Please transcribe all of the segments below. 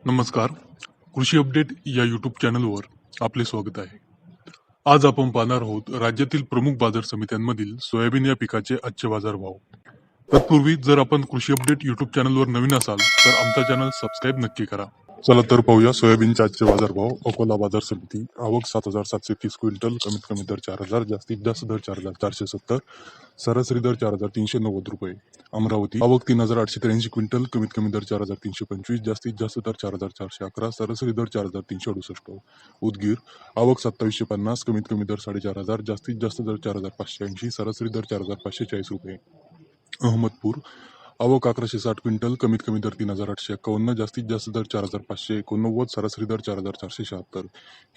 नमस्कार. कृषी अपडेट या यूट्यूब चॅनलवर आपले स्वागत आहे. आज आपण पाहणार आहोत राज्यातील प्रमुख बाजार समित्यांमधील सोयाबीन या पिकाचे आजचे बाजारभाव. तत्पूर्वी जर आपण कृषी अपडेट यूट्यूब चॅनलवर नवीन असाल तर आमचा चॅनल सबस्क्राईब नक्की करा. चला तर पाहूया सोयाबीनचे आजचे बाजारभाव. अकोला बाजार समिती आवक 7,730 क्विंटल, कमीत कमी दर 4,000, जास्तीत जास्त दर 4,470, सरासरी दर 4,390 रुपये. अमरावती आवक 3,883 क्विंटल, कमीत कमी दर 4,325, जास्तीत जास्त दर 4,411, सरासरी दर 4,368. उदगीर आवक 2,750, कमीत कमी दर 4,500, जास्तीत जास्त दर 4,580, सरासरी दर 4,540 रुपये. अहमदपूर आवक 1,160 क्विंटल, कमीत कमी दर 3,851, जास्तीत जास्त दर 4,589, सरासरी दर 4,476.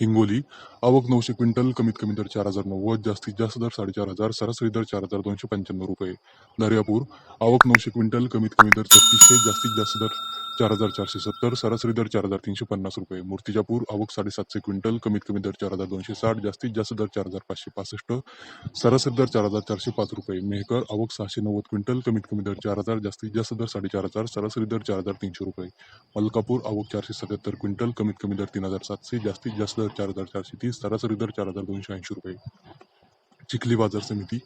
हिंगोली आवक 900 क्विंटल, कमीत कमी दर 4,090, जास्तीत जास्त दर 4,500, सरासरी दर 4,295 रुपये. दर्यापूर आवक 900 क्विंटल, कमीत कमी दर 3,600, जास्तीत जास्त दर 4,470, सरासरी दर 4,350 रुपये. मूर्तिजापूर आवक 750 क्विंटल, कमीत कमी दर 4,260, जास्तीत जास्त दर 4,565, सरासरी दर 4,405 रुपये. मेहकर आवक 690 क्विंटल, कमीत कमी दर 4,000, जास्तीत जास्त दर 4,500, सरासरी दर 4,300 रुपये. मलकापूर आवक 477 क्विंटल, कमीत कमी दर 3,700, जास्तीत जास्त दर 4,430, सरासरी दर 4,280 रुपये. चिखली बाजार समिती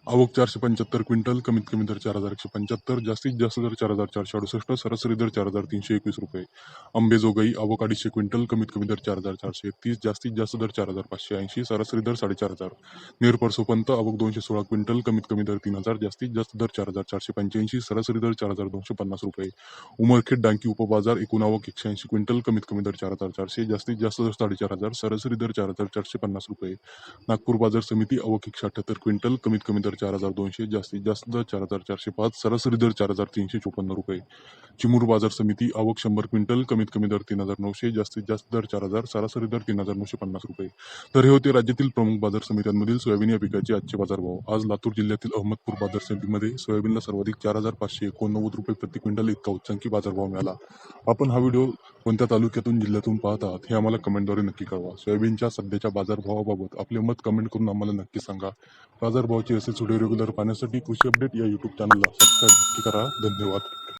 आवक 475 क्विंटल, कमीत कमी दर 4,175, जास्तीत जास्त दर 4,468, सरासरी दर 4,321 रुपये. अंबेजोगाई आवक 250 क्विंटल, कमीत कमी दर 4,431, जास्तीत जास्त दर 4,580, सरासरी दर 4,500. नेरपरसोपंत आवक 216 क्विंटल, कमीत कमी दर 3,000, जास्तीत जास्त दर 4,485, सरासरी दर 4,250 रुपये. उमरखेड डांकी उपबाजार एकूण आवक 180 क्विंटल, कमीत कमी दर 4,400, जास्तीत जास्त दर 4,500, सरासरी दर 4,450 रुपये. नागपूर बाजार समिती आवक 178 क्विंटल, कमीत कमी दर 4,200, जास्तीत जास्त दर 4,405, सरासरी दर 4,354 रुपये. चिमूर बाजार समिती आवक 100 क्विंटल, कमीत कमी दर 3,900, जास्तीत जास्त दर 4,000, सरासरी दर 3,950 रुपये. तर हे होते राज्यातील प्रमुख बाजार समित्यांमधील सोयाबीन या पिकाचे आजचे बाजारभाव. आज लातूर जिल्ह्यातील अहमदपूर बाजार समितीमध्ये सोयाबीनला सर्वाधिक 4,589 रुपये प्रति क्विंटल इतका उच्चांकी बाजारभाव मिळाला. आपण हा व्हिडिओ कोणत्या तालुक्यातून जिल्ह्यातून पाहत आहात हे आम्हाला कमेंटद्वारे नक्की कळवा. सोयाबीनच्या सध्याच्या बाजारभावाबाबत आपले मत कमेंट करून आम्हाला नक्की सांगा. बाजारभावाचे असे व्हिडिओ रेग्युलर पाहण्यासाठी कृषी अपडेट या यूट्यूब चॅनलला सबस्क्राईब नक्की करा. धन्यवाद.